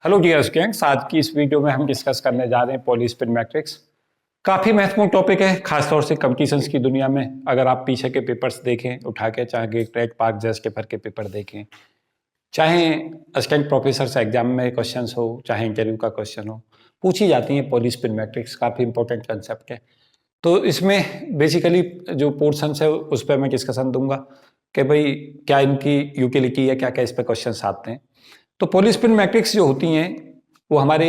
Hello dear students, आज की इस वीडियो में हम डिस्कस करने जा रहे हैं पॉलीस्पिन मैट्रिक्स। काफ़ी महत्वपूर्ण टॉपिक है, खासतौर से कंपटीशंस की दुनिया में। अगर आप पीछे के पेपर्स देखें उठा के, चाहे ट्रैक पार्क जस्ट पेपर के पेपर देखें, चाहे असिस्टेंट प्रोफेसर से एग्जाम में क्वेश्चन हो, चाहे इंटरव्यू का क्वेश्चन हो, पूछी जाती है पॉलीस्पिन मैट्रिक्स। काफ़ी इंपॉर्टेंट कंसेप्ट है। तो इसमें बेसिकली जो पोर्शन है उस पर मैं डिस्कशन दूंगा कि भाई क्या इनकी यूटिलिटी है, क्या क्या इस पर क्वेश्चन आते हैं। तो पॉलीस्पिन मैट्रिक्स जो होती हैं वो हमारे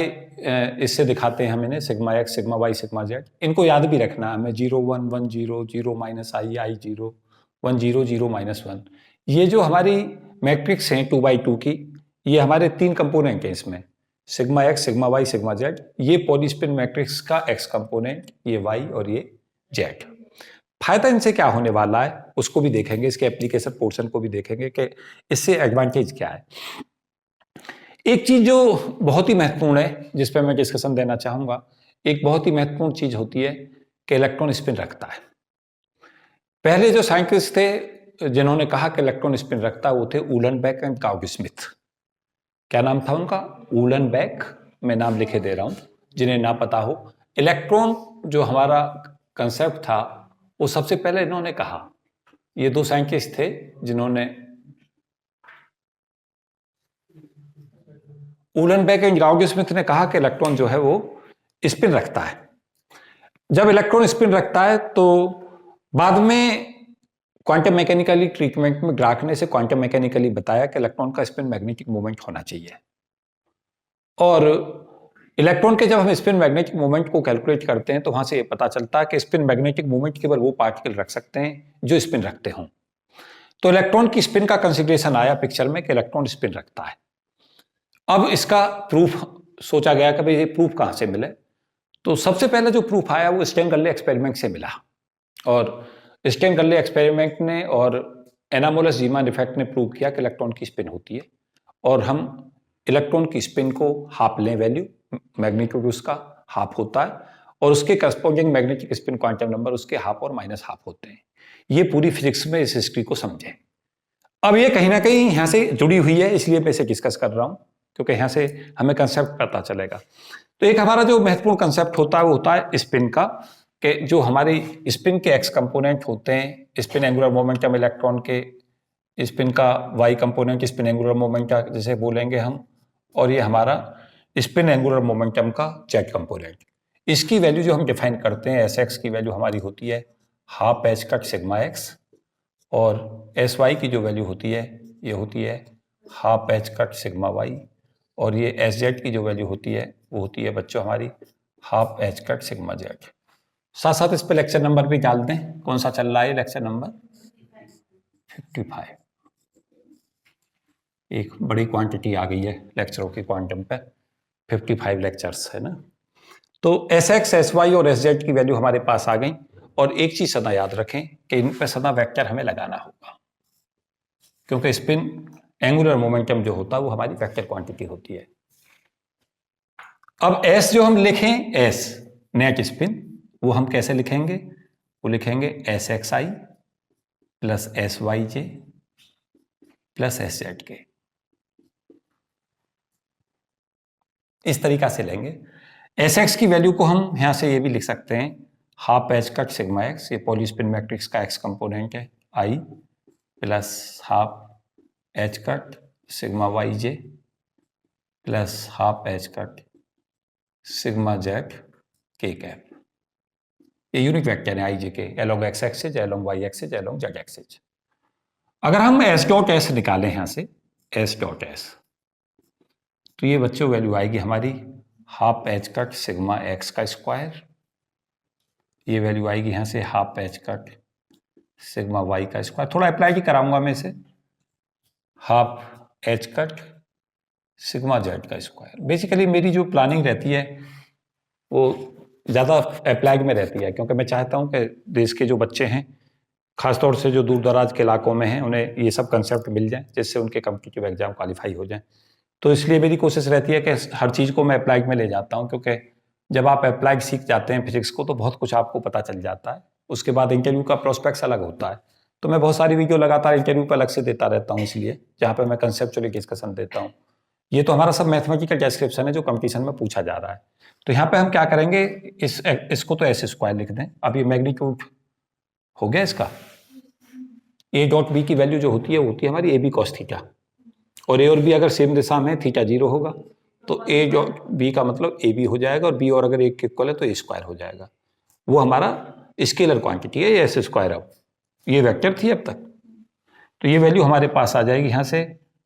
इससे दिखाते हैं हम इन्हें, sigma X, sigma Y, sigma Z. इनको याद भी रखना है हमें, 0 1 1 0 0 माइनस आई आई 0 1 0 0 माइनस 1। ये जो हमारी मैट्रिक्स हैं 2x2 की, ये हमारे 3 कंपोनेंट हैं इसमें, sigma X, sigma Y, sigma Z. ये पॉलीस्पिन मैट्रिक्स का एक्स कंपोनेंट, ये वाई और ये जेड। फायदा इनसे क्या होने वाला है उसको भी देखेंगे, इसके एप्लीकेशन पोर्शन को भी देखेंगे कि इससे एडवांटेज क्या है। एक चीज जो बहुत ही महत्वपूर्ण है, जिस पर मैं डिस्कशन देना चाहूंगा, एक बहुत ही महत्वपूर्ण चीज होती है कि इलेक्ट्रॉन स्पिन रखता है। पहले जो साइंटिस्ट थे जिन्होंने कहा कि इलेक्ट्रॉन स्पिन रखता है वो थे उलनबेक एंड गाउड-स्मिथ। क्या नाम था उनका? उलनबेक। मैं नाम लिखे दे रहा हूं जिन्हें ना पता हो। इलेक्ट्रॉन जो हमारा कंसेप्ट था वो सबसे पहले इन्होंने कहा। ये दो साइंटिस्ट थे जिन्होंने, उलनबेक एंड गाउड-स्मिथ ने कहा कि इलेक्ट्रॉन जो है वो स्पिन रखता है। जब इलेक्ट्रॉन स्पिन रखता है तो बाद में क्वांटम मैकेनिकली ट्रीटमेंट में ग्राहक ने से क्वांटम मैकेनिकली बताया कि इलेक्ट्रॉन का स्पिन मैग्नेटिक मोमेंट होना चाहिए। और इलेक्ट्रॉन के जब हम स्पिन मैग्नेटिक मोमेंट को कैलकुलेट करते हैं तो वहां से ये पता चलता है कि स्पिन मैग्नेटिक मोमेंट केवल वो पार्टिकल रख सकते हैं जो स्पिन रखते हों। तो इलेक्ट्रॉन की स्पिन का कंसिडरेशन आया पिक्चर में कि इलेक्ट्रॉन स्पिन रखता है। अब इसका प्रूफ सोचा गया कि भाई ये प्रूफ कहां से मिले। तो सबसे पहले जो प्रूफ आया वो स्टेन-गल्ले एक्सपेरिमेंट से मिला। और स्टेन-गल्ले एक्सपेरिमेंट ने और एनामोलस-जीमान इफेक्ट ने प्रूव किया कि इलेक्ट्रॉन की स्पिन होती है। और हम इलेक्ट्रॉन की स्पिन को हाफ लें, वैल्यू मैग्नीट्यूड उसका हाफ होता है, और उसके corresponding magnetic spin quantum number उसके हाफ और माइनस हाफ होते हैं। ये पूरी फिजिक्स में इस हिस्ट्री को समझें। अब ये कहीं ना कहीं यहां से जुड़ी हुई है, इसलिए मैं इसे डिस्कस कर रहा हूं, क्योंकि यहां से हमें कंसेप्ट पता चलेगा। तो एक हमारा जो महत्वपूर्ण कंसेप्ट होता है वो होता है स्पिन का, कि जो हमारी स्पिन के एक्स कंपोनेंट होते हैं, स्पिन एंगुलर मोमेंटम इलेक्ट्रॉन के, स्पिन का Y component spin angular momentum जैसे बोलेंगे हम, और ये हमारा स्पिन एंगुलर मोमेंटम का जेड कंपोनेंट। इसकी वैल्यू जो हम डिफाइन करते हैं, एस एक्स की वैल्यू हमारी होती है half H cut sigma X, और एस वाई की जो वैल्यू होती है ये होती है half H cut sigma Y, और ये एस जेड की जो वैल्यू होती है वो होती है बच्चों हमारी half H cut sigma Z. साथ साथ इस पे लेक्चर नंबर भी डाल दें, कौन सा चल रहा है लेक्चर नंबर 55। एक बड़ी क्वांटिटी आ गई है लेक्चरों की क्वांटम पे, 55 लेक्चर्स है ना। तो एस एक्स, एस वाई और एस जेड की वैल्यू हमारे पास आ गई। और एक चीज सदा याद रखें कि इन पे सदा वेक्टर हमें लगाना होगा, क्योंकि स्पिन एंगुलर मोमेंटम जो होता है वो हमारी वेक्टर क्वांटिटी होती है। अब एस जो हम लिखें, एस नेट स्पिन, वो हम कैसे लिखेंगे? वो लिखेंगे S x I plus S Y J plus S Z के, इस तरीका से लेंगे। एस एक्स की वैल्यू को हम यहां से ये भी लिख सकते हैं half H cut sigma X, ये पॉलीस्पिन मैट्रिक्स का एक्स कंपोनेंट है, I plus half H cut sigma Y J plus half H cut sigma Z K cap. ये यूनिट वेक्टर है I J K, along X axis, along Y axis, along Z axis. अगर हम S dot S निकालें यहां से, S dot S, तो ये बच्चों वैल्यू आएगी हमारी half H cut sigma X का स्क्वायर, ये वैल्यू आएगी यहां से half H cut sigma Y का स्क्वायर। थोड़ा अप्लाई भी कराऊंगा मैं इसे, half H cut sigma Z का स्क्वायर। बेसिकली मेरी जो प्लानिंग रहती है वो ज़्यादा अप्लाइड में रहती है, क्योंकि मैं चाहता हूं कि देश के जो बच्चे हैं, खासतौर से जो दूर दराज के इलाकों में हैं, उन्हें ये सब कंसेप्ट मिल जाए जिससे उनके कॉम्पिटिटिव एग्जाम क्वालिफाई हो जाए। तो इसलिए मेरी कोशिश रहती है कि हर चीज़ को मैं अप्लाइड में ले जाता हूं, क्योंकि जब आप अप्लाइड सीख जाते हैं फिजिक्स को तो बहुत कुछ आपको पता चल जाता है। उसके बाद इंटरव्यू का प्रोस्पेक्ट्स अलग होता है। तो मैं बहुत सारी वीडियो लगातार इंटरव्यू पर अलग से देता रहता हूँ, इसलिए जहाँ पर मैं कंसेप्चुअली डिस्कशन देता हूँ। ये तो हमारा सब मैथमेटिकल डिस्क्रिप्शन है जो कंपटीशन में पूछा जा रहा है। तो यहाँ पे हम क्या करेंगे, इसको तो एस स्क्वायर लिख दें। अब ये मैग्नीट्यूड हो गया इसका, ए डॉट बी की वैल्यू जो होती है वो होती है हमारी ए बी कॉस थीटा, और ए और बी अगर सेम दिशा में थीटा 0 होगा तो ए डॉट बी का मतलब ए बी हो जाएगा, और बी और अगर एक इक्वल है तो ए स्क्वायर हो जाएगा। वो हमारा स्केलर क्वांटिटी है, ये एस स्क्वायर। अब ये वेक्टर थी अब तक, तो ये वैल्यू हमारे पास आ जाएगी यहाँ से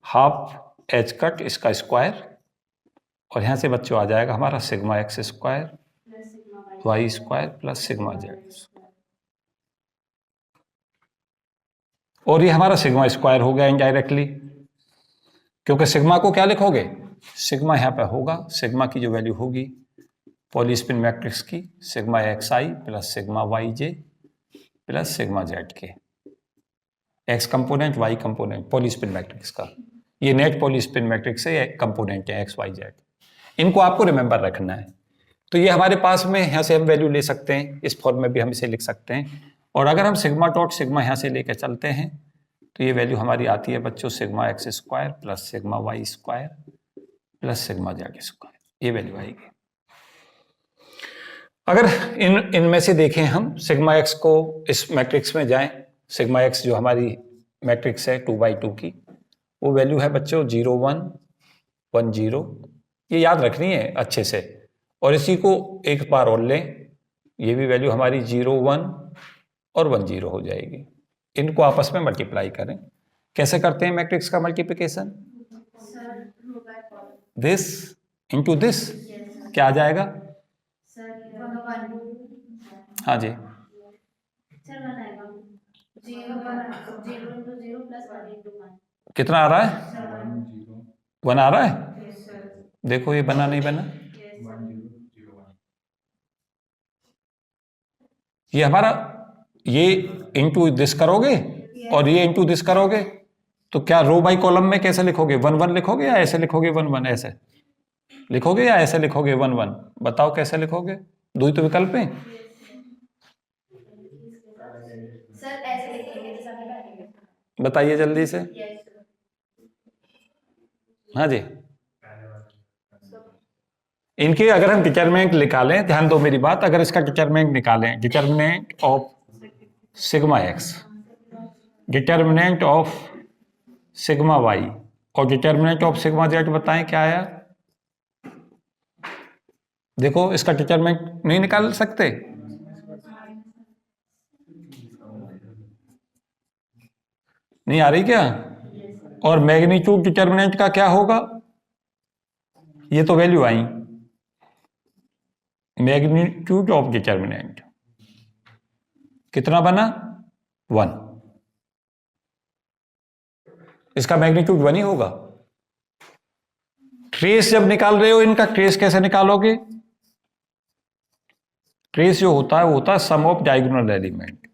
हाफ एच कट इसका स्क्वायर, और यहाँ से बच्चों आ जाएगा हमारा sigma X square Y square plus sigma Z, और ये हमारा सिग्मा स्क्वायर हो गया इनडायरेक्टली, क्योंकि सिग्मा को क्या लिखोगे, सिग्मा यहाँ पे होगा, सिग्मा की जो वैल्यू होगी पॉलीस्पिन मैट्रिक्स की sigma X I plus sigma Y J plus sigma Z K, X component Y component Pauli spin matrix का, ये नेट पॉलीस्पिन मैट्रिक्स है, कंपोनेंट है एक्स वाई जेड, इनको आपको रिमेंबर रखना है। तो ये हमारे पास में यहाँ से हम वैल्यू ले सकते हैं, इस फॉर्म में भी हम इसे लिख सकते हैं, और अगर हम सिग्मा डॉट सिग्मा यहाँ से लेकर चलते हैं तो ये वैल्यू हमारी आती है बच्चों sigma X square plus sigma Y square plus sigma Z square, ये वैल्यू आएगी। अगर इनमें से देखें हम सिग्मा एक्स को इस मैट्रिक्स में जाएं, सिग्मा एक्स जो हमारी मैट्रिक्स है 2/2 की, वो वैल्यू है बच्चों 0 1 1 0, ये याद रखनी है अच्छे से, और इसी को एक बार और लें, ये भी वैल्यू हमारी 0 1 और 1 0 हो जाएगी। इनको आपस में मल्टीप्लाई करें, कैसे करते हैं मैट्रिक्स का मल्टीप्लिकेशन, दिस इंटू दिस, क्या आ जाएगा, हाँ जी, कितना आ रहा है, 1 आ रहा है, देखो ये बना नहीं बना, ये हमारा, ये इंटू दिस करोगे और ये इंटू दिस करोगे तो क्या रो बाई कॉलम में कैसे लिखोगे, 1 1 लिखोगे या ऐसे लिखोगे 1 1, ऐसे लिखोगे या ऐसे लिखोगे 1 1, बताओ कैसे लिखोगे, दो ही तो विकल्प हैं। सर ऐसे लिखेंगे, बताइए जल्दी से, हाँ जी, इनके अगर हम डिटरमिनेंट निकालें, ध्यान दो मेरी बात, अगर इसका डिटरमिनेंट निकालें, determinant of sigma X, determinant of sigma Y और डिटरमिनेंट ऑफ सिग्मा जेड, बताएं क्या आया, देखो इसका डिटरमिनेंट नहीं निकाल सकते, नहीं आ रही क्या, और मैग्नीट्यूड डिटरमिनेंट का क्या होगा, ये तो value I, magnitude of determinant कितना बना 1, इसका मैग्नीट्यूड 1 ही होगा। ट्रेस जब निकाल रहे हो इनका, ट्रेस कैसे निकालोगे, ट्रेस जो होता है वो होता है सम ऑफ डायगोनल एलिमेंट,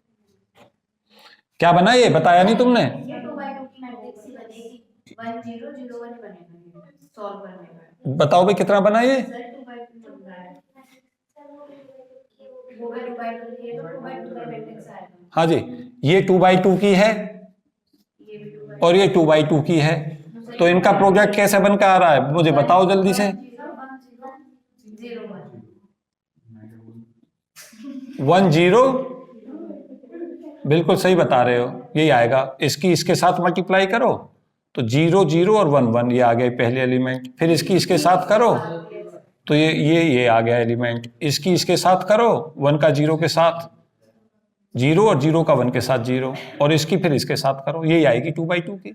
क्या बना ये बताया नहीं तुमने, ये 2/2 की मैट्रिक्स ही बनेगी, 1 0 0 1 बनेगा सॉल्व करने पर, बताओ भाई कितना बना ये, सर 2/2 बन रहा है, वो 2/2 की है तो 2/2 का मैट्रिक्स आएगा, हाँ जी, ये 2/2 की है ये भी 2/2 और ये 2/2 की है, तो इनका प्रोडक्ट कैसे बनकर आ रहा है मुझे बताओ जल्दी से, 1 0, बिल्कुल सही बता रहे हो, यही आएगा, इसकी इसके साथ मल्टीप्लाई करो तो 0 0 और 1 1, ये आ गए पहले एलिमेंट, फिर इसकी इसके साथ करो तो ये आ गया एलिमेंट, इसकी इसके साथ करो 1 का 0 के साथ 0 और 0 का 1 के साथ 0, और इसकी फिर इसके साथ करो, यही आएगी 2/2 की,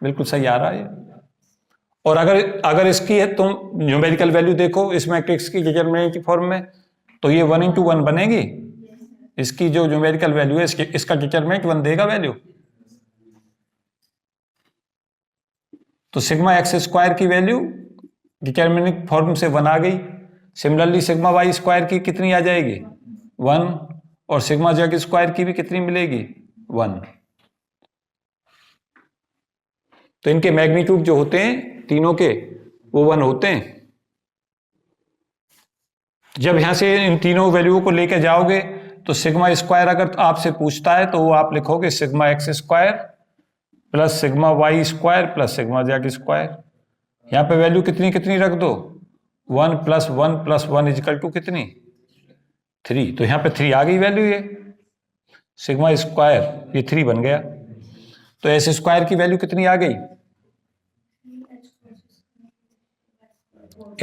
बिल्कुल सही आ रहा है। और अगर इसकी है तुम न्यूमेरिकल वैल्यू देखो इस मैट्रिक्स की डिटरमिनेंट की फॉर्म में, तो ये 1 × 1 बनेगी, इसकी जो न्यूमेरिकल वैल्यू है इसका डिटरमिनेंट 1 देगा वैल्यू, तो सिग्मा एक्स स्क्वायर की वैल्यू डिटरमिनेंट फॉर्म से 1 आ गई, सिमिलरली सिग्मा वाई स्क्वायर की कितनी आ जाएगी 1, और सिग्मा जेड स्क्वायर की भी कितनी मिलेगी 1। तो इनके मैग्नीट्यूड जो होते हैं तीनों के वो 1 होते हैं। जब यहां से इन तीनों वैल्यूओं को लेकर जाओगे तो सिग्मा स्क्वायर अगर आपसे पूछता है तो वो आप लिखोगे sigma X square plus sigma Y square plus sigma Z square, यहाँ पे वैल्यू कितनी कितनी रख दो, 1 + 1 इजिकल टू कितनी 3, तो यहाँ पे 3 आ गई वैल्यू, ये सिग्मा स्क्वायर ये 3 बन गया। तो एस स्क्वायर की वैल्यू कितनी आ गई,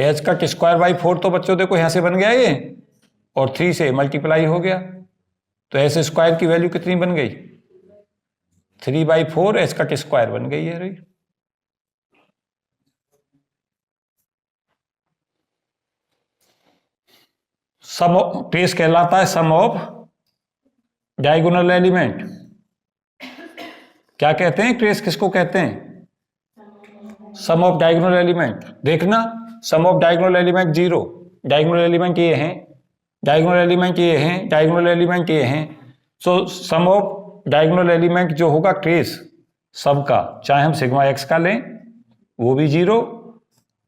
एच कट स्क्वायर बाई 4, तो बच्चों देखो यहाँ से बन गया ये, और 3 से मल्टीप्लाई हो गया, तो एस स्क्वायर की वैल्यू कितनी बन गई 3/4 एच कट स्क्वायर बन गई है। रही सम ट्रेस कहलाता है सम ऑफ डायगोनल एलिमेंट। क्या कहते हैं ट्रेस, किसको कहते हैं, सम ऑफ डायगोनल एलिमेंट। देखना sum of diagonal element 0, diagonal element ये हैं, डायगोनल एलिमेंट ये हैं, डायगोनल एलिमेंट ये हैं। सो सम ऑफ डायगोनल एलिमेंट जो होगा ट्रेस सबका, चाहे हम सिग्मा एक्स का लें वो भी 0,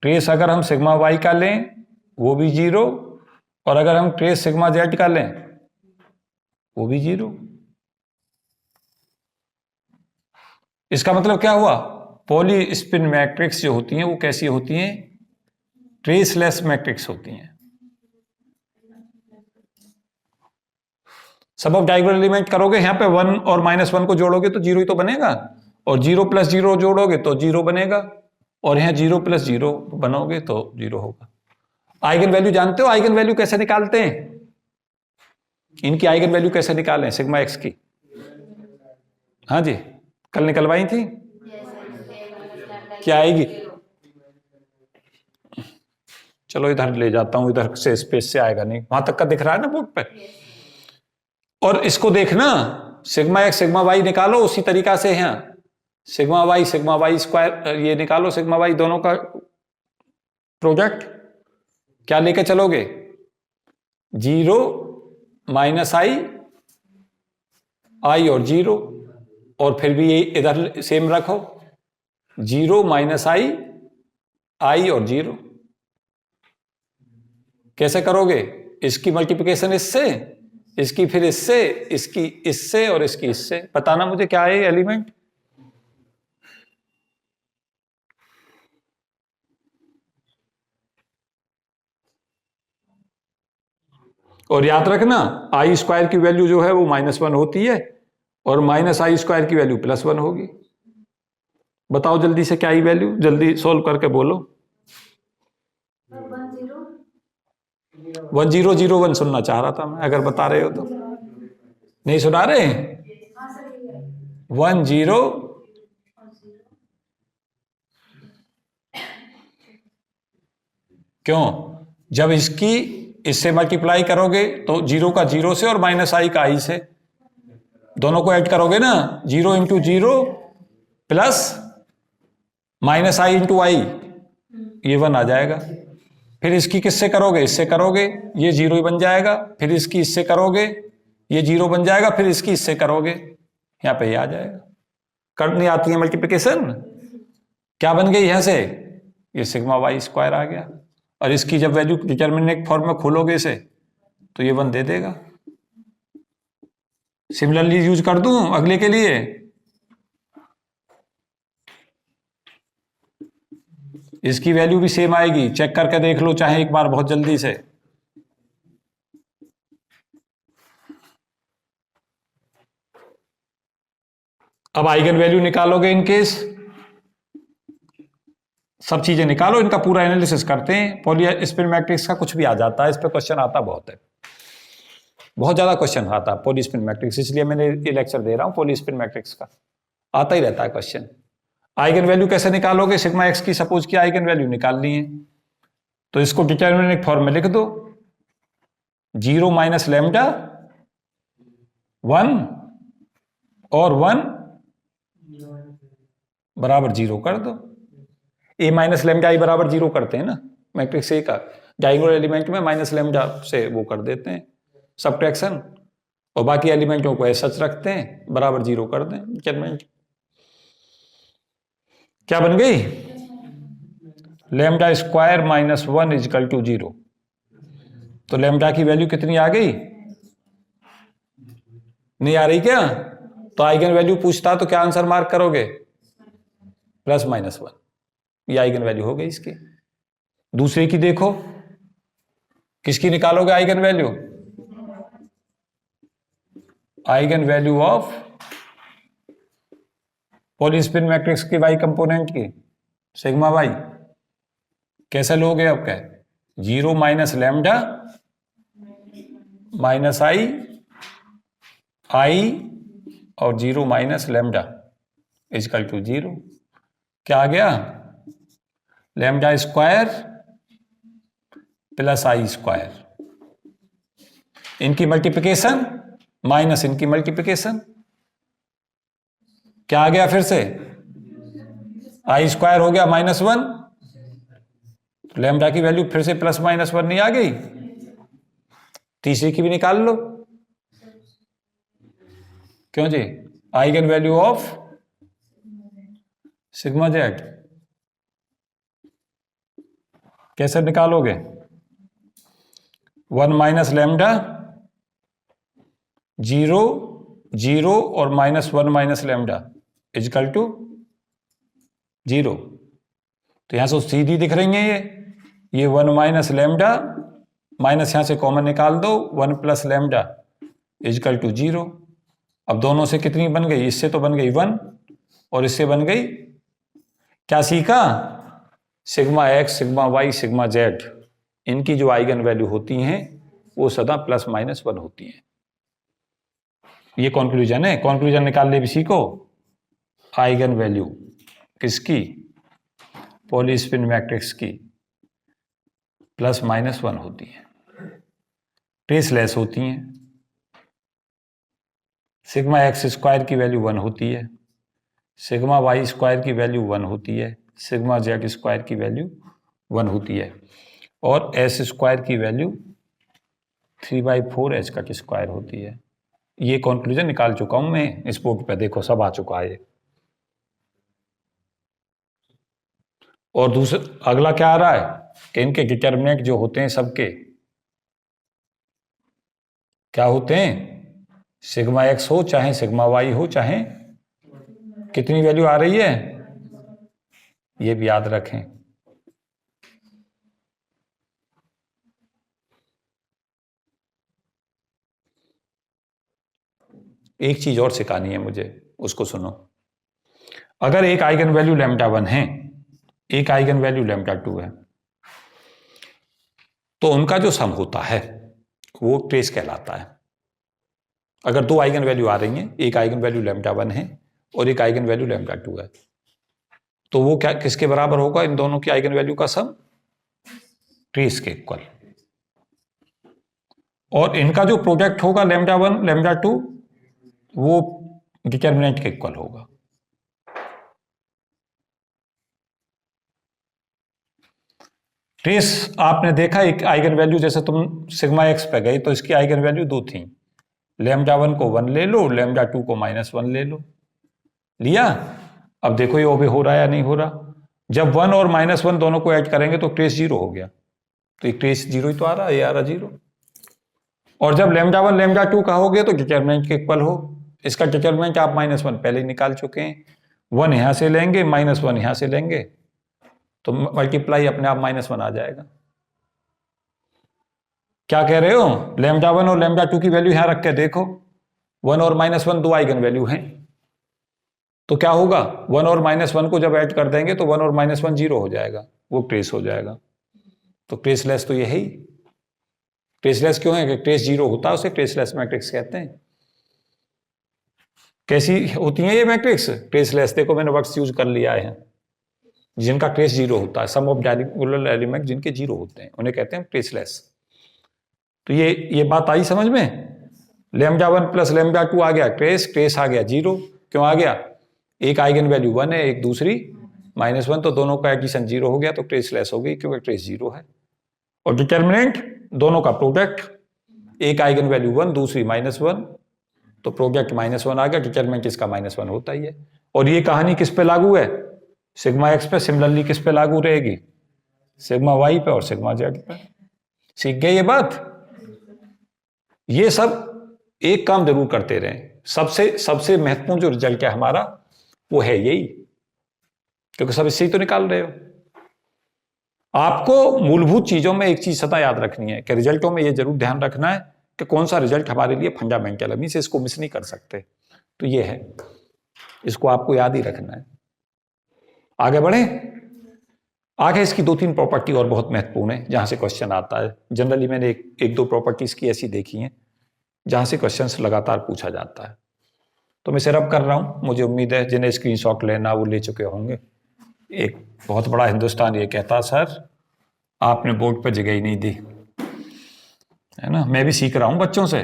ट्रेस अगर हम सिग्मा वाई का लें वो भी 0, और अगर हम ट्रेस सिग्मा जेड का लें वो भी 0। इसका मतलब क्या हुआ, पॉली स्पिन मैट्रिक्स जो होती हैं वो कैसी होती हैं, ट्रेसलेस मैट्रिक्स होती हैं। सब ऑफ डायगोनल एलिमेंट करोगे, यहाँ पे 1 और -1 को जोड़ोगे तो 0 ही तो बनेगा, और 0 + 0 जोड़ोगे तो 0 बनेगा, और यहाँ 0 + 0 बनाओगे तो 0 होगा। आइगन वैल्यू जानते हो, आइगन वैल्यू कैसे निकालते हैं, इनकी आइगन वैल्यू कैसे निकालें सिग्मा एक्स की, हाँ जी कल निकलवाई थी, क्या आएगी, चलो इधर ले जाता हूं, इधर से स्पेस से आएगा नहीं, वहां तक का दिख रहा है ना बोर्ड पे। और इसको देखना सिग्मा एक्स सिग्मा वाई निकालो उसी तरीका से, यहाँ सिग्मा वाई स्क्वायर ये निकालो, सिग्मा वाई दोनों का प्रोडक्ट क्या लेके चलोगे, 0 -i और 0, और फिर भी ये इधर सेम रखो 0 -i और 0। कैसे करोगे, इसकी मल्टीप्लिकेशन इससे, इसकी फिर इससे, इसकी इससे और इसकी इससे, बताना मुझे क्या है एलिमेंट। और याद रखना आई स्क्वायर की वैल्यू जो है वो -1 होती है, और -i² की वैल्यू +1 होगी। बताओ जल्दी से क्या आई वैल्यू, जल्दी सोल्व करके बोलो। 1001 सुनना चाह रहा था मैं, अगर बता रहे हो तो। नहीं सुना रहे, 10 क्यों, जब इसकी इससे मल्टीप्लाई करोगे तो 0 का 0 से और -i का i से, दोनों को ऐड करोगे ना, 0 × 0 प्लस -i × i, ये 1 आ जाएगा। फिर इसकी किससे करोगे, इससे करोगे ये 0 ही बन जाएगा, फिर इसकी इससे करोगे ये 0 बन जाएगा, फिर इसकी इससे करोगे यहाँ पे ये आ जाएगा। करनी आती है मल्टीप्लिकेशन, क्या बन गई यहां से, ये सिग्मा वाई स्क्वायर आ गया, और इसकी जब वैल्यू डिटर्मिनेंट फॉर्म में खोलोगे इसे तो ये 1 दे देगा। सिमिलरली यूज कर दूं अगले के लिए, इसकी वैल्यू भी सेम आएगी, चेक करके देख लो चाहे एक बार बहुत जल्दी से। अब आइगन वैल्यू निकालोगे इन केस, सब चीजें निकालो, इनका पूरा एनालिसिस करते हैं। पॉली स्पिन मैट्रिक्स का कुछ भी आ जाता है, इस पे क्वेश्चन आता बहुत है, बहुत ज्यादा क्वेश्चन आता है पॉली स्पिन मैट्रिक्स, इसलिए मैंने ये लेक्चर दे रहा हूं। पॉली स्पिन मैट्रिक्स का आता ही रहता है क्वेश्चन। आइगन वैल्यू कैसे निकालोगे, सिग्मा एक्स की सपोज की आइगन वैल्यू निकालनी है तो इसको डिटर्मिनेंट फॉर्म में लिख दो, 0 - लैम्डा 1 और 1 बराबर 0 कर दो। a - लैम्डा i बराबर 0 करते हैं ना मैट्रिक्स ए का, डायगोनल एलिमेंट में -लैम्डा से वो कर देते हैं सब्ट्रैक्शन, और बाकी एलिमेंटों को ऐसा सच रखते हैं, बराबर 0 कर दें। डिटरमिनेंट क्या बन गई, लैम्डा स्क्वायर -1 = 0, तो लैम्डा की वैल्यू कितनी आ गई, नहीं आ रही क्या, तो आइगन वैल्यू पूछता तो क्या आंसर मार्क करोगे, +-1। ये आइगन वैल्यू हो गई इसकी। दूसरे की देखो, किसकी निकालोगे eigenvalue? Eigenvalue of Pauli spin matrix की वाई कंपोनेंट की, सिग्मा वाई। कैसे लोगे अब? क्या 0 माइनस लैम्डा माइनस आई और 0 माइनस लैम्डा इजकल टू 0। क्या आ गया? लैम्डा स्क्वायर प्लस आई स्क्वायर, इनकी मल्टीप्लिकेशन माइनस इनकी मल्टीप्लिकेशन। क्या आ गया फिर से? आई स्क्वायर हो गया -1, लैम्डा की वैल्यू फिर से +-1 नहीं आ गई? तीसरी की भी निकाल लो। क्यों जी? Eigenvalue of sigma Z कैसे निकालोगे? 1 माइनस लैम्डा 0 0 और -1 माइनस लैम्डा इजकल टू 0। तो यहां से सीधी दिख रही है ये 1 माइनस लैम्डा, माइनस यहां से कॉमन निकाल दो, 1 प्लस लैम्डा इजकल टू 0। अब दोनों से कितनी बन गई? इससे तो बन गई 1 और इससे बन गई, क्या सीखा? Sigma X, sigma Y, sigma Z, इनकी जो आइगन वैल्यू होती हैं वो सदा +-1 होती हैं। ये कंक्लूजन है। कंक्लूजन निकालने भी सीखो। आइगन वैल्यू किसकी? पॉलीस्पिन मैट्रिक्स की +-1 होती है, ट्रेसलेस होती हैं। सिग्मा एक्स स्क्वायर की वैल्यू 1 होती है, सिग्मा वाई स्क्वायर की वैल्यू 1 होती है, सिग्मा जेड स्क्वायर की वैल्यू 1 होती है, और एस स्क्वायर की वैल्यू 3/4 एच का स्क्वायर होती है। ये कंक्लूजन निकाल चुका हूं मैं इस बोर्ड पे, देखो सब आ चुका है। और दूसरा अगला क्या आ रहा है कि इनके डिटर्मिनेंट जो होते हैं सबके क्या होते हैं? सिग्मा एक्स हो चाहे सिग्मा वाई हो, चाहे कितनी वैल्यू आ रही है, ये भी याद रखें। एक चीज और सिखानी है मुझे, उसको सुनो। अगर एक आइगन वैल्यू λ1 है, एक आइगन वैल्यू λ2 है, तो उनका जो सम होता है वो ट्रेस कहलाता है। अगर दो आइगन वैल्यू आ रही हैं, एक आइगन वैल्यू λ1 है और एक आइगन वैल्यू λ2 है, तो वो क्या किसके बराबर होगा? इन दोनों की आइगन वैल्यू का सम ट्रेस के इक्वल। और इनका जो प्रोडक्ट होगा λ1 λ2 वो डिटर्मिनेंट के इक्वल होगा। ट्रेस आपने देखा, एक आइगन वैल्यू जैसे तुम सिग्मा एक्स पे गई तो इसकी आइगन वैल्यू 2 थी, λ1 को 1 ले लो, λ2 को -1 ले लो, लिया। अब देखो ये ओबे हो रहा है या नहीं हो रहा। जब 1 और -1 दोनों को ऐड करेंगे तो ट्रेस 0 हो गया, तो एक ट्रेस 0 ही तो आ रहा है, ये आ रहा 0। और जब λ1 λ2 कहोगे तो डिटर्मिनेंट के इक्वल हो। इसका डिटर्मिनेंट आप -1 पहले ही निकाल चुके हैं, 1 यहां से लेंगे -1 यहां से लेंगे तो मल्टीप्लाई अपने आप -1 आ जाएगा। क्या कह रहे हो? λ1 और λ2 की वैल्यू यहां रख के देखो, 1 और -1 दो आइगन वैल्यू हैं, तो क्या होगा? 1 और -1 को जब ऐड कर देंगे तो 1 और -1 0 हो जाएगा, वो ट्रेस हो जाएगा। तो ट्रेसलेस तो यही, ट्रेसलेस क्यों है कि ट्रेस 0 होता है, उसे ट्रेसलेस मैट्रिक्स कहते हैं। कैसी होती है ये मैट्रिक्स? ट्रेसलेस। देखो मैंने वर्ड्स यूज कर लिया है, जिनका ट्रेस 0 होता है, सम ऑफ डायगोनल एलिमेंट जिनके 0 होते हैं उन्हें कहते हैं ट्रेसलेस। तो ये बात आई समझ में? λ1 प्लस λ2 आ गया ट्रेस, ट्रेस आ गया 0। क्यों आ गया? एक आइगन वैल्यू 1 है, एक दूसरी -1, तो दोनों का एडिशन 0 हो गया, तो ट्रेसलेस हो गई क्योंकि ट्रेस 0 है। और डिटर्मिनेंट दोनों का प्रोडक्ट, एक आइगन वैल्यू 1 दूसरी -1, तो प्रोडक्ट -1 आ गया, डिटर्मिनेंट इसका -1 होता ही है। और ये कहानी किस पे लागू है? सिग्मा एक्स पे। सिमिलरली किस पे लागू रहेगी? सिग्मा वाई पे और सिग्मा जेड पे। सीख गए ये बात? ये सब एक काम जरूर करते रहें। सबसे महत्वपूर्ण जो रिजल्ट है हमारा वो है यही, क्योंकि सब इससे ही तो निकाल रहे हो। आपको मूलभूत चीजों में एक चीज सदा याद रखनी है कि रिजल्टों में ये जरूर ध्यान रखना है कि कौन सा रिजल्ट हमारे लिए फंडामेंटल है, मींस इसको मिस नहीं कर सकते। तो ये है, इसको आपको याद ही रखना है। आगे बढ़े। आगे इसकी 2-3 प्रॉपर्टी और बहुत महत्वपूर्ण है जहां से क्वेश्चन आता है। जनरली मैंने एक दो प्रॉपर्टीज की ऐसी देखी हैं जहां से क्वेश्चंस लगातार पूछा जाता है। तो मैं सिर्फ कर रहा हूं, मुझे उम्मीद है जिन्हें स्क्रीनशॉट लेना वो ले चुके होंगे। एक बहुत बड़ा हिंदुस्तान ये कहता, सर आपने बोर्ड पर जगह ही नहीं दी, है ना। मैं भी सीख रहा हूं बच्चों से।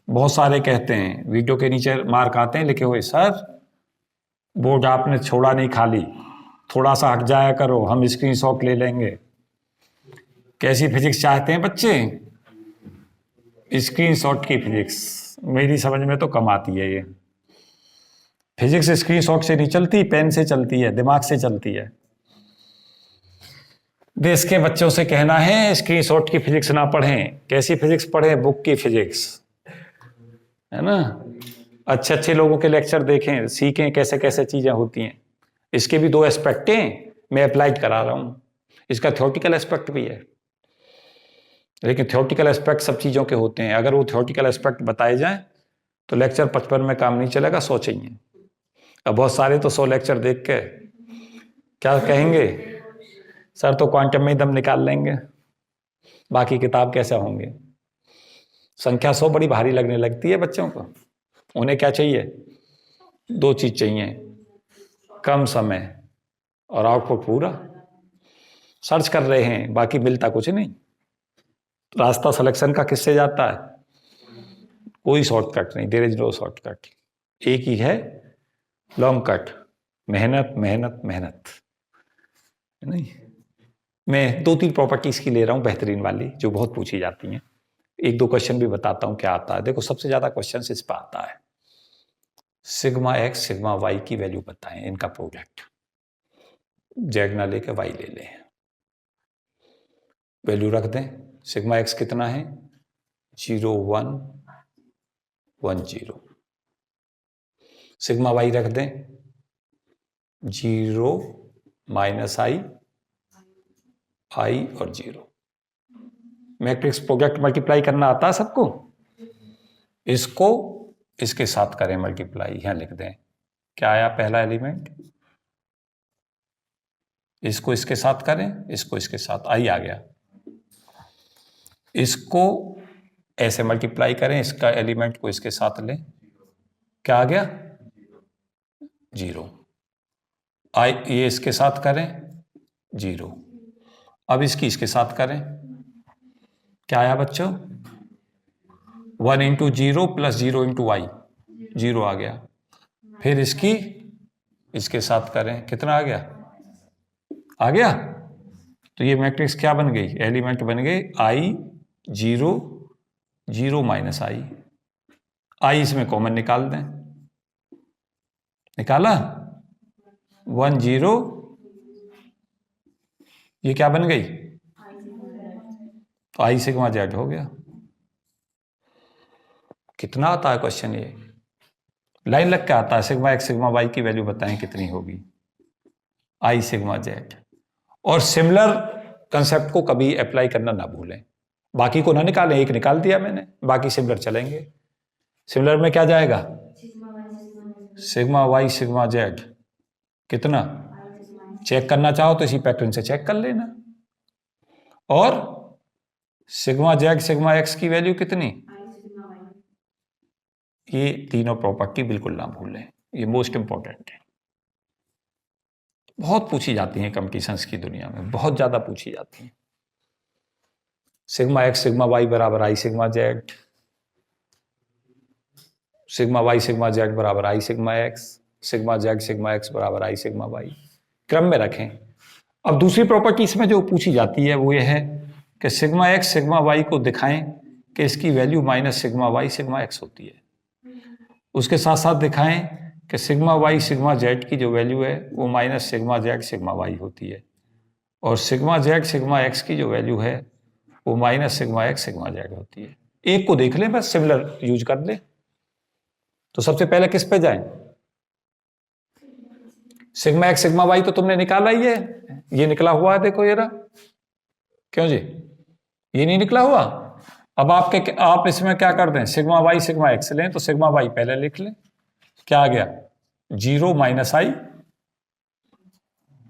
बहुत सारे कहते हैं, वीडियो के नीचे मार्क आते हैं लिखे हुए, सर बोर्ड आपने छोड़ा नहीं खाली, थोड़ा सा हट जाया करो, हम स्क्रीनशॉट ले लेंगे। कैसी फिजिक्स चाहते हैं बच्चे? स्क्रीनशॉट की फिजिक्स। मेरी समझ में तो कम आती है ये फिजिक्स। स्क्रीनशॉट से नहीं चलती, पेन से चलती है, दिमाग से चलती है। देश के बच्चों से कहना है स्क्रीनशॉट की फिजिक्स ना पढ़ें। कैसी फिजिक्स पढ़ें? बुक की फिजिक्स, है ना। अच्छे अच्छे लोगों के लेक्चर देखें, सीखें कैसे कैसे चीजें होती हैं। इसके भी 2 एस्पेक्ट हैं, मैं अप्लाइड करा रहा हूं। इसका थ्योरेटिकल एस्पेक्ट भी है, लेकिन थ्योरेटिकल एस्पेक्ट सब चीजों के होते हैं। अगर वो थ्योरेटिकल एस्पेक्ट बताए जाएं तो लेक्चर 55 में काम नहीं चलेगा, 100 चाहिए। अब बहुत सारे तो 100 लेक्चर देख के क्या कहेंगे, सर तो क्वांटम में ही दम निकाल लेंगे, बाकी किताब कैसे होंगे। संख्या 100 बड़ी भारी लगने लगती है बच्चों को। उन्हें क्या चाहिए? 2 चीज चाहिए, कम समय और आउटपुट पूरा। सर्च कर रहे हैं, बाकी मिलता कुछ नहीं। रास्ता सिलेक्शन का किससे जाता है? कोई शॉर्टकट नहीं, देयर इज नो शॉर्टकट। एक ही है लॉन्ग कट, मेहनत मेहनत मेहनत, नहीं। मैं 2-3 प्रॉपर्टीज की ले रहा हूं बेहतरीन वाली, जो बहुत पूछी जाती हैं। 1-2 क्वेश्चन भी बताता हूं क्या आता है। देखो सबसे ज्यादा क्वेश्चन इस पर आता है, सिग्मा एक्स सिग्मा वाई की वैल्यू बताएं, इनका प्रोडक्ट। जेड ना लेके वाई ले लें, वैल्यू रख दें। सिग्मा एक्स कितना है? 0 1 1 0। सिग्मा वाई रख दें 0 -i i और 0। मैट्रिक्स प्रोडक्ट मल्टीप्लाई करना आता है सबको? इसको इसके साथ करें मल्टीप्लाई, यहां लिख दें। क्या आया पहला एलिमेंट? इसको इसके साथ करें, इसको इसके साथ, आई आ गया। इसको ऐसे मल्टीप्लाई करें, इसका एलिमेंट को इसके साथ लें, क्या आ गया? 0। आई ये इसके साथ करें 0। अब इसकी इसके साथ करें, क्या आया बच्चों? 1 × 0 + 0 × y, 0 आ गया। फिर इसकी इसके साथ करें, कितना आ गया? आ गया। तो ये मैट्रिक्स क्या बन गई? एलिमेंट बन गए i 0 0 -i। i इसमें कॉमन निकाल दें, निकाला 1 0, ये क्या बन गई? तो i सिग्मा जेड हो गया। कितना आता है क्वेश्चन? ये लाइन लग के आता है, सिग्मा एक्स सिग्मा वाई की वैल्यू बताएं कितनी होगी, i सिग्मा जेड। और सिमिलर कंसेप्ट को कभी अप्लाई करना ना भूलें, बाकी को ना निकालें। एक निकाल दिया मैंने, बाकी सिमिलर चलेंगे। सिमिलर में क्या जाएगा? सिग्मा वाई सिग्मा जेड कितना? चेक करना चाहो तो इसी पैटर्न से चेक कर लेना। और सिग्मा जेड सिग्मा एक्स की वैल्यू कितनी? ये तीनों प्रॉपर्टी बिल्कुल ना भूलें, ये मोस्ट इंपॉर्टेंट है। बहुत पूछी जाती हैं कंपटीशंस की दुनिया में, बहुत ज्यादा पूछी जाती हैं। सिग्मा एक्स सिग्मा वाई बराबर i sigma Z, sigma Y sigma Z बराबर i sigma X, sigma Z sigma X बराबर i सिग्मा वाई, क्रम में रखें। अब दूसरी प्रॉपर्टी इसमें जो पूछी जाती है वो ये है कि सिग्मा एक्स सिग्मा वाई को दिखाएं कि इसकी value minus sigma Y sigma X होती है। उसके साथ साथ दिखाएं कि सिग्मा वाई सिग्मा जेड की जो वैल्यू है वो minus sigma Z sigma Y होती है, और सिग्मा जेड सिग्मा एक्स की जो वैल्यू है वो minus sigma X sigma Z होती है। एक को देख लें बस, सिमिलर यूज कर लें। तो सबसे पहले किस पे जाएं? सिग्मा एक्स सिग्मा वाई तो तुमने निकाला ही है, ये निकला हुआ है, देखो ये रहा। क्यों जी, ये नहीं निकला हुआ? अब आप इसमें क्या कर दें, सिग्मा वाई सिग्मा एक्स लें, तो सिग्मा वाई पहले लिख लें, क्या आ गया, 0 माइनस आई,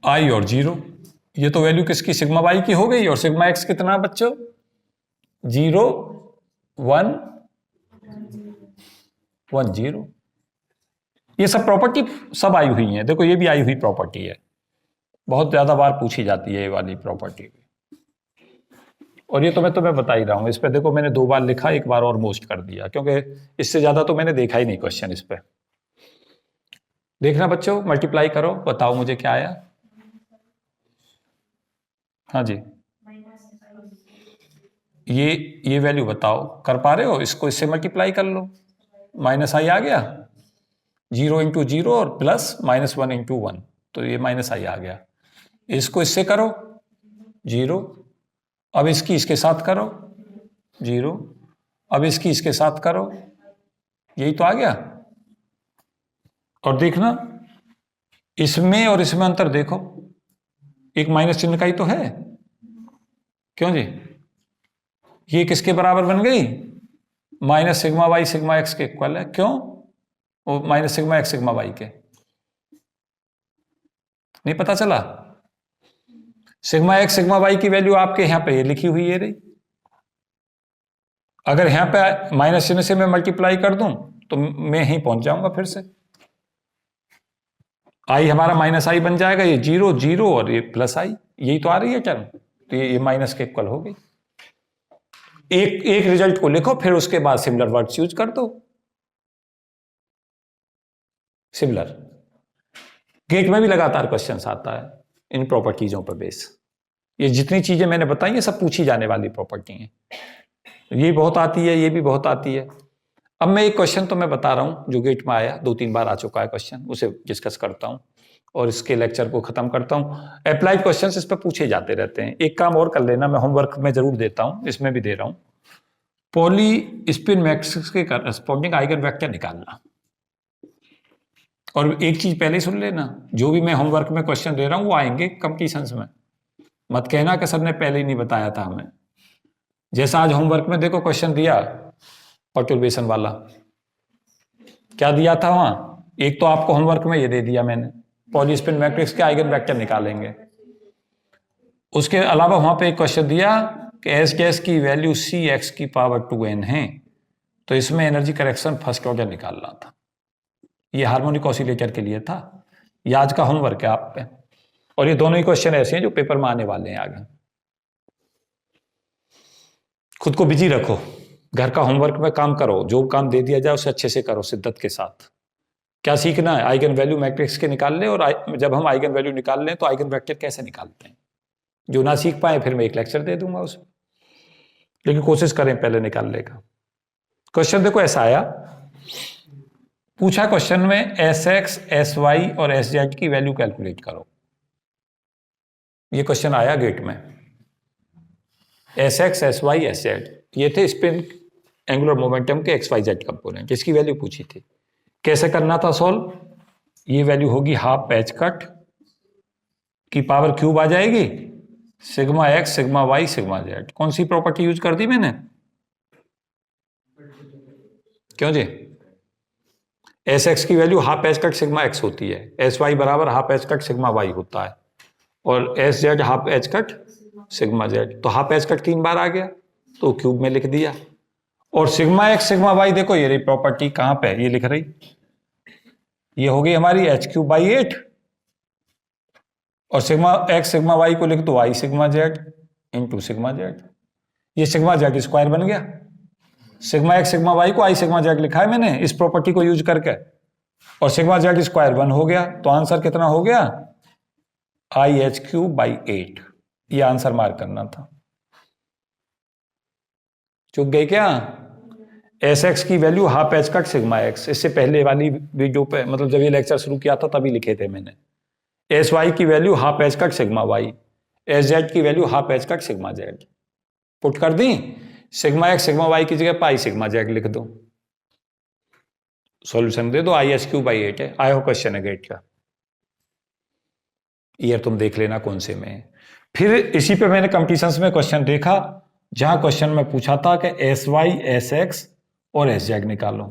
आई और 0। ये तो वैल्यू किसकी, सिग्मा वाई की हो गई। और सिग्मा एक्स कितना बच्चों, 0 1 1 0। ये सब प्रॉपर्टी सब आई हुई है, देखो ये भी आई हुई प्रॉपर्टी है, बहुत ज्यादा बार पूछी जाती है ये वाली प्रॉपर्टी। और ये तो मैं तुम्हें बता ही रहा हूं, इस पे देखो मैंने 2 बार लिखा, 1 बार और मोस्ट कर दिया, क्योंकि इससे ज्यादा तो मैंने देखा ही नहीं क्वेश्चन इस पे। देखना बच्चों, मल्टीप्लाई करो, बताओ मुझे क्या आया। हाँ जी, ये वैल्यू बताओ, कर पा रहे हो? इसको इससे मल्टीप्लाई कर लो, माइनस आई आ गया, 0 इंटू 0 और प्लस -1 इंटू 1, तो ये माइनस आई आ गया। इसको इससे करो 0, अब इसकी इसके साथ करो 0, अब इसकी इसके साथ करो, यही तो आ गया। और देखना इसमें और इसमें अंतर देखो, एक माइनस चिन्ह का ही तो है। क्यों जी, ये किसके बराबर बन गई, minus sigma Y sigma X के इक्वल है। क्यों, वो minus sigma X sigma Y के, नहीं पता चला? सिग्मा एक्स सिग्मा वाई की वैल्यू आपके यहां पे ये लिखी हुई है रही, अगर यहां पे माइनस चिन्ह से मैं मल्टीप्लाई कर दूं तो मैं यहीं पहुंच जाऊंगा फिर से। आई हमारा माइनस आई बन जाएगा, ये 0 0 और ये प्लस आई, यही तो आ रही है टर्म, तो ये माइनस के इक्वल हो गई। एक रिजल्ट को लिखो, फिर उसके बाद सिमिलर वर्ड्स यूज कर दो। सिमिलर गेट में भी लगातार क्वेश्चन आता है इन प्रॉपर्टीजों पर बेस। ये जितनी चीजें मैंने बताई ये सब पूछी जाने वाली प्रॉपर्टी हैं, ये बहुत आती है, ये भी बहुत आती है। अब मैं एक क्वेश्चन तो मैं बता रहा हूं जो गेट में आया, 2-3 बार आ चुका है क्वेश्चन, उसे डिस्कस करता हूं और इसके लेक्चर को खत्म करता हूं। अप्लाइड क्वेश्चंस इस पर पूछे जाते रहते हैं। एक काम और कर लेना, मैं होमवर्क में जरूर देता हूं, इसमें भी दे रहा हूं, पॉली स्पिन मैट्रिक्स के करस्पॉन्डिंग आइगन वेक्टर निकालना। और एक चीज पहले ही सुन लेना, जो भी मैं होमवर्क में क्वेश्चन दे रहा हूं वो आएंगे कंपटीशंस में, मत कहना कि सर ने पहले ही नहीं बताया था हमें। जैसा आज होमवर्क में देखो क्वेश्चन दिया पर्टुर्बेशन वाला, क्या दिया था वहां, एक तो आपको होमवर्क में ये दे दिया मैंने, पॉली स्पिन मैट्रिक्स के आइगन वेक्टर निकालेंगे। उसके अलावा वहां पे एक क्वेश्चन दिया कि एस गैस की वैल्यू सी एक्स की पावर 2n है, तो इसमें एनर्जी करेक्शन फर्स्ट ऑर्डर निकालना था। ये हार्मोनिक ऑसिलेटर के लिए था, ये आज का होमवर्क है आप पे। और ये दोनों ही क्वेश्चन ऐसे हैं जो पेपर में आने वाले हैं आगे। खुद को बिजी रखो, घर का होमवर्क में काम करो, जो काम दे दिया जाए उसे अच्छे से करो शिद्दत के साथ। क्या सीखना है, आइगन वैल्यू मैट्रिक्स के निकाल ले, और जब हम आइगन वैल्यू निकाल लें तो आइगन वेक्टर कैसे निकालते हैं, जो ना सीख पाए फिर मैं एक लेक्चर दे दूंगा उसमें, लेकिन कोशिश करें पहले निकालने का। क्वेश्चन देखो ऐसा आया, पूछा क्वेश्चन में एस एक्स एस वाई और एस जेड की वैल्यू कैलकुलेट करो। ये क्वेश्चन आया गेट में, S X S Y S Z, ये थे स्पिन एंगुलर मोमेंटम के एक्स वाई जेड कंपोनेंट, जिसकी वैल्यू पूछी थी। कैसे करना था सॉल्व, ये वैल्यू होगी हाफ पैच कट की पावर क्यूब आ जाएगी, sigma X sigma Y sigma Z. कौन सी प्रॉपर्टी यूज कर दी मैंने, क्यों जी, एस एक्स की value half H cut sigma X होती है, एस वाई बराबर half H cut sigma Y होता है, और S Z half H cut sigma Z. तो हाफ एच कट 3 बार आ गया तो क्यूब में लिख दिया। और सिग्मा एक्स सिग्मा वाई देखो ये रही प्रॉपर्टी, कहां पे ये लिख रही, ये हो गई हमारी एच क्यूब बाई 8, और सिग्मा एक्स सिग्मा वाई को लिख दो आई sigma Z into sigma Z, ये सिग्मा जेड स्क्वायर बन गया। सिग्मा एक्स सिग्मा वाई को आई सिग्मा जेड लिखा है मैंने इस प्रॉपर्टी को यूज करके, और सिग्मा जेड स्क्वायर 1 हो गया, तो आंसर कितना हो गया, आई एच क्यूब बाई 8। ये आंसर मार्क करना था, चुक गए क्या। एस एक्स की value half H cut sigma x, इससे पहले वाली वीडियो पे, मतलब जब ये लेक्चर शुरू किया था तभी लिखे थे मैंने। एस वाई की value half H cut sigma Y, S Z की value half H cut sigma Z, put कर दी। सिग्मा एक्स सिग्मा वाई की जगह पाई सिग्मा जेड लिख दो, सॉल्यूशन दे दो, आई एच क्यूब बाई 8 है। आया हो क्वेश्चन है गेट का। ईयर तुम देख लेना कौन से में है। फिर इसी पे मैंने कंपटीशंस में क्वेश्चन देखा जहां क्वेश्चन में पूछा था कि एस वाई एस एक्स और एस जेड निकालो।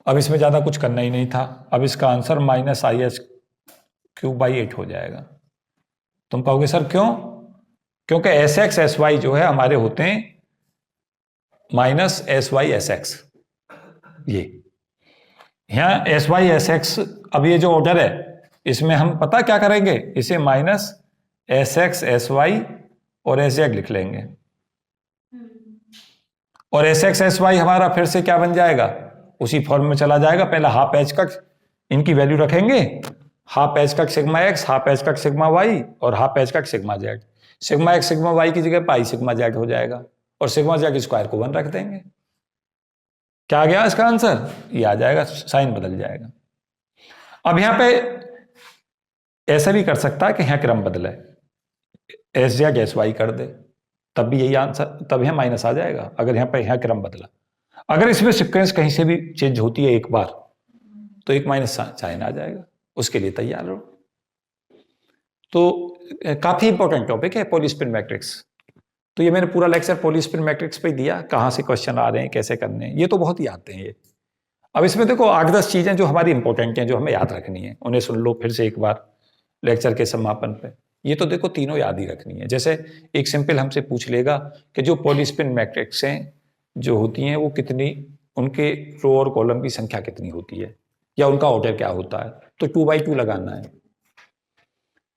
अब इसमें ज्यादा कुछ करना ही नहीं था। अब इसका answer minus I S cube by 8 हो जाएगा। तुम कहोगे सर क्यों? क्योंकि एस एक्स एस वाई जो है हमारे होते हैं minus S Y S X. ये यहां एस वाई एस एक्स, अब ये जो ऑर्डर है इसमें हम पता क्या करेंगे, इसे minus S X S Y और एस जेड लिख लेंगे। और एस एक्स एस वाई हमारा फिर से क्या बन जाएगा, उसी फॉर्म में चला जाएगा। पहले हाफ एच का इनकी वैल्यू रखेंगे, हाफ एच का सिग्मा एक्स, हाफ एच का सिग्मा वाई और हाफ एच का sigma Z. Sigma X sigma Y की जगह पाई सिग्मा जेड हो जाएगा और सिग्मा जेड स्क्वायर को 1 रख देंगे। क्या आ गया इसका आंसर? ये आ जाएगा, साइन बदल जाएगा। अब यहां पे ऐसा भी कर सकता है कि यहां क्रम बदले, एस जेड एस वाई कर दे, तब भी यही आंसर, तब यहां माइनस आ जाएगा अगर यहां पे यहां क्रम बदला। अगर इसमें सीक्वेंस कहीं से भी चेंज होती है एक बार तो एक माइनस साइन आ जाएगा, उसके लिए तैयार रहो। तो काफी इंपॉर्टेंट टॉपिक है पॉलीस्पिन मैट्रिक्स। तो ये मैंने पूरा लेक्चर पॉलीस्पिन मैट्रिक्स पे दिया, कहां से क्वेश्चन आ रहे हैं, कैसे करने हैं, ये तो बहुत ही आते हैं ये। अब इसमें देखो 8-10 चीजें जो हमारी इंपॉर्टेंट हैं, जो हमें याद रखनी है, उन्हें सुन लो फिर से एक बार लेक्चर के समापन पे। ये तो देखो तीनों याद ही रखनी है। जैसे एक सिंपल हमसे पूछ लेगा कि जो पॉलीस्पिन मैट्रिक्स हैं जो होती हैं वो कितनी, उनके रो और कॉलम की संख्या कितनी होती है या उनका ऑर्डर क्या होता है, तो 2x2 लगाना है।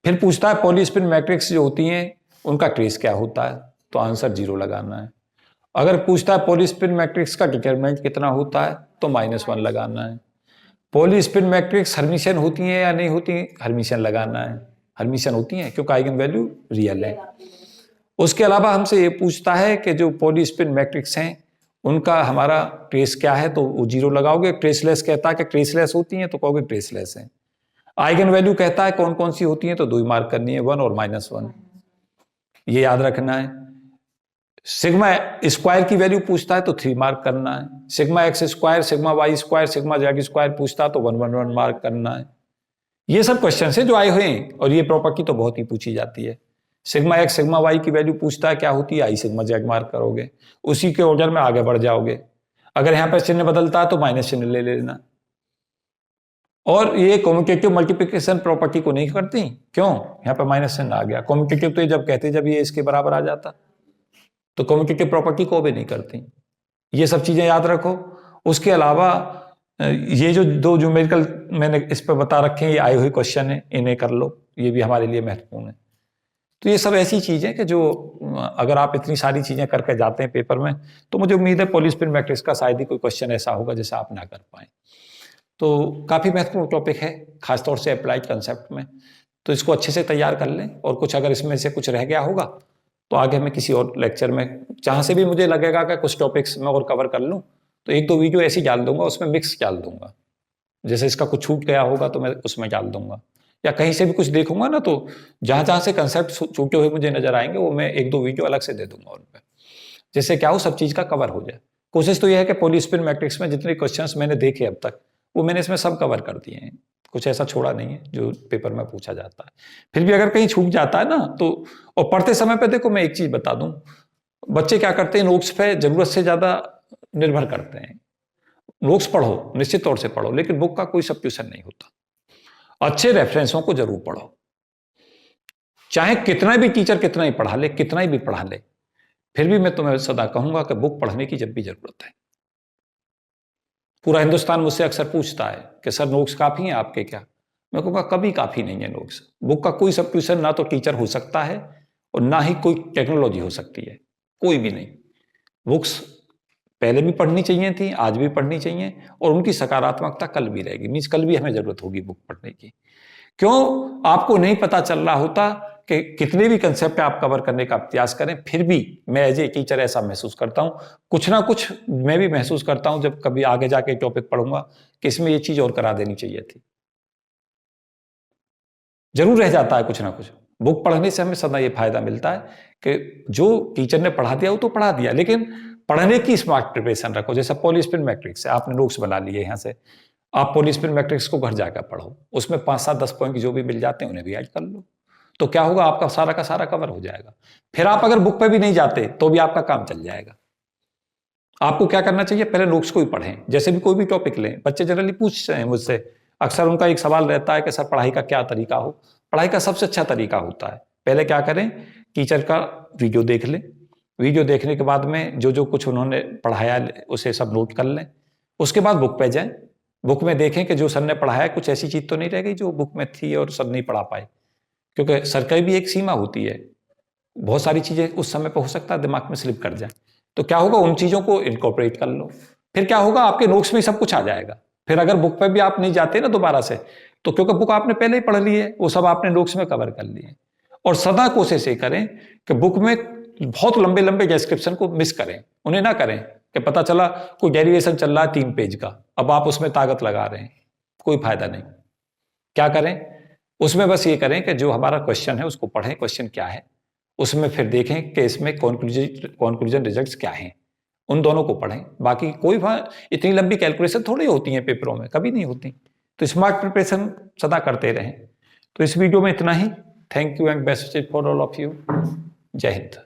फिर पूछता है पॉलीस्पिन मैट्रिक्स जो होती हैं उनका ट्रेस क्या होता है, तो आंसर 0 लगाना है। अगर पूछता है पॉलीस्पिन मैट्रिक्स का डिटरमिनेंट कितना होता है, तो -1 लगाना है। पॉलीस्पिन मैट्रिक्स हर्मिशियन होती हैं या नहीं होती, हर्मिशियन लगाना है। हर्मिशियन होती हैं क्योंकि आइगन वैल्यू रियल है। उसके अलावा हमसे ये पूछता है कि जो पॉलीस्पिन मैट्रिक्स हैं उनका हमारा ट्रेस क्या है, तो वो 0 लगाओगे। ट्रेसलेस कहता है कि ट्रेसलेस होती हैं, तो कहोगे ट्रेसलेस है। आइगन वैल्यू कहता है कौन कौन सी होती हैं, तो 2 ही मार्क करनी है, 1 और -1, ये याद रखना है। सिग्मा स्क्वायर की वैल्यू पूछता है तो 3 मार्क करना है। Sigma X square, sigma Y square, sigma Z square पूछता है तो 1 मार्क करना है। ये सब क्वेश्चन है जो आए हुए हैं और ये प्रॉपर्टी तो बहुत ही पूछी जाती है। सिग्मा एक्स सिग्मा वाई की वैल्यू पूछता है क्या होती है, आई सिग्मा जेड मार्क करोगे, उसी के ऑर्डर में आगे बढ़ जाओगे। अगर यहाँ पर चिन्ह बदलता है तो माइनस चिन्ह ले लेना। और ये कॉम्यूटेटिव मल्टीप्लिकेशन प्रॉपर्टी को नहीं करती, क्यों? यहाँ पर माइनस चिन्ह आ गया। कॉम्यूटेटिव तो ये जब कहते जब ये इसके बराबर आ जाता, तो कॉम्यूटेटिव प्रॉपर्टी को भी नहीं करती। ये सब चीजें याद रखो। उसके अलावा ये जो 2 न्यूमेरिकल मैंने इस पर बता रखे हैं, ये आए हुए क्वेश्चन है, इन्हें कर लो, ये भी हमारे लिए महत्वपूर्ण है। तो ये सब ऐसी चीजें कि जो अगर आप इतनी सारी चीजें करके जाते हैं पेपर में, तो मुझे उम्मीद है पॉलीस्पिन मैट्रिक्स का शायद ही कोई क्वेश्चन ऐसा होगा जिसे आप ना कर पाए। तो काफी महत्वपूर्ण टॉपिक है, खासतौर से अप्लाइड कंसेप्ट में। तो इसको अच्छे से तैयार कर लें, और कुछ अगर इसमें से कुछ रह गया होगा तो आगे मैं किसी और लेक्चर में, जहां से भी मुझे लगेगा कि कुछ टॉपिक्स मैं और कवर कर लूं, तो 1-2 वीडियो ऐसी डाल दूंगा, उसमें मिक्स डाल दूंगा। जैसे इसका कुछ छूट गया होगा तो मैं उसमें डाल दूंगा, या कहीं से भी कुछ देखूंगा ना, तो जहां जहां से कंसेप्ट छूटे हुए मुझे नजर आएंगे वो मैं 1-2 वीडियो अलग से दे दूंगा उन पर, जिससे क्या हो सब चीज का कवर हो जाए। कोशिश तो यह है कि पॉलीस्पिन मैट्रिक्स में जितने क्वेश्चंस मैंने देखे अब तक, वो मैंने इसमें सब कवर कर दिए हैं, कुछ ऐसा छोड़ा नहीं है जो पेपर में पूछा जाता है। फिर भी अगर कहीं छूट जाता है ना, तो और पढ़ते समय पे देखो मैं एक चीज बता दूं, बच्चे क्या करते हैं, नोट्स पे जरूरत से ज्यादा निर्भर करते हैं। नोट्स पढ़ो, निश्चित तौर से पढ़ो, लेकिन बुक का कोई सब्स्टिट्यूशन नहीं होता। अच्छे रेफरेंसों को जरूर पढ़ो, चाहे कितना भी टीचर कितना ही पढ़ा ले, कितना ही भी पढ़ा ले, फिर भी मैं तुम्हें सदा कहूंगा कि बुक पढ़ने की जब भी जरूरत है। पूरा हिंदुस्तान मुझसे अक्सर पूछता है कि सर नोट्स काफी हैं आपके क्या? मैं कहूँगा कभी काफी नहीं है नोट्स। बुक का कोई सब्स्टिट्यूशन ना तो टीचर हो सकता है और ना ही कोई टेक्नोलॉजी हो सकती है, कोई भी नहीं। बुक्स पहले भी पढ़नी चाहिए थी, आज भी पढ़नी चाहिए, और उनकी सकारात्मकता कल भी रहेगी। मीन्स कल भी हमें जरूरत होगी बुक पढ़ने की। क्यों? आपको नहीं पता चल रहा होता कि कितने भी कंसेप्ट आप कवर करने का प्रयास करें, फिर भी मैं एज ए टीचर ऐसा महसूस करता हूं, कुछ ना कुछ मैं भी महसूस करता हूं जब कभी आगे जाके टॉपिक पढ़ूंगा कि इसमें ये चीज और करा देनी चाहिए थी। जरूर रह जाता है कुछ ना कुछ। बुक पढ़ने से हमें सदा ये फायदा मिलता है कि जो टीचर ने पढ़ा दिया वो तो पढ़ा दिया, लेकिन पढ़ने की स्मार्ट प्रिपरेशन रखो। जैसे पॉलीस्पिन मैट्रिक्स है, आपने नोट्स बना लिए यहाँ से, आप पॉली स्पिन मैट्रिक्स को घर जाकर पढ़ो, उसमें 5-7-10 पॉइंट जो भी मिल जाते हैं उन्हें भी ऐड कर लो, तो क्या होगा, आपका सारा का सारा कवर हो जाएगा। फिर आप अगर बुक पे भी नहीं जाते तो भी आपका काम चल जाएगा। आपको क्या करना चाहिए, पहले नोट्स को ही पढ़ें। जैसे भी कोई भी टॉपिक लें, बच्चे जनरली पूछते हैं मुझसे, अक्सर उनका एक सवाल रहता है कि सर पढ़ाई का क्या तरीका हो। पढ़ाई का सबसे अच्छा तरीका होता है, पहले क्या करें, टीचर का वीडियो देख लें। वीडियो देखने के बाद में जो जो कुछ उन्होंने पढ़ाया उसे सब नोट कर लें। उसके बाद बुक पे जाएं, बुक में देखें कि जो सर ने पढ़ाया कुछ ऐसी चीज तो नहीं रह गई जो बुक में थी और सर नहीं पढ़ा पाए, क्योंकि सर की भी एक सीमा होती है, बहुत सारी चीजें उस समय पर हो सकता है दिमाग में स्लिप कर जाए। तो क्या होगा, उन चीजों को इनकॉर्पोरेट कर लो, फिर क्या होगा, आपके नोट्स में सब कुछ आ जाएगा। फिर अगर बुक पे भी आप नहीं जाते ना दोबारा से, तो क्योंकि बुक आपने पहले ही पढ़ ली है, वो सब आपने नोट्स में कवर कर लिए। और सदा कोशिश ये करें कि बुक में बहुत लंबे लंबे डिस्क्रिप्शन को मिस करें, उन्हें ना करें कि पता चला कोई डेरिवेशन चल रहा है 3 पेज का, अब आप उसमें ताकत लगा रहे हैं, कोई फायदा नहीं। क्या करें, उसमें बस ये करें कि जो हमारा क्वेश्चन है उसको पढ़ें, क्वेश्चन क्या है, उसमें फिर देखें कि इसमें कॉन्क्लूजन रिजल्ट्स क्या हैं, उन दोनों को पढ़ें। बाकी कोई इतनी लंबी कैलकुलेशन थोड़ी होती है पेपरों में, कभी नहीं होती। तो स्मार्ट प्रिपरेशन सदा करते रहें। तो इस वीडियो में इतना ही। Thank you and best wishes for all of you. जय हिंद।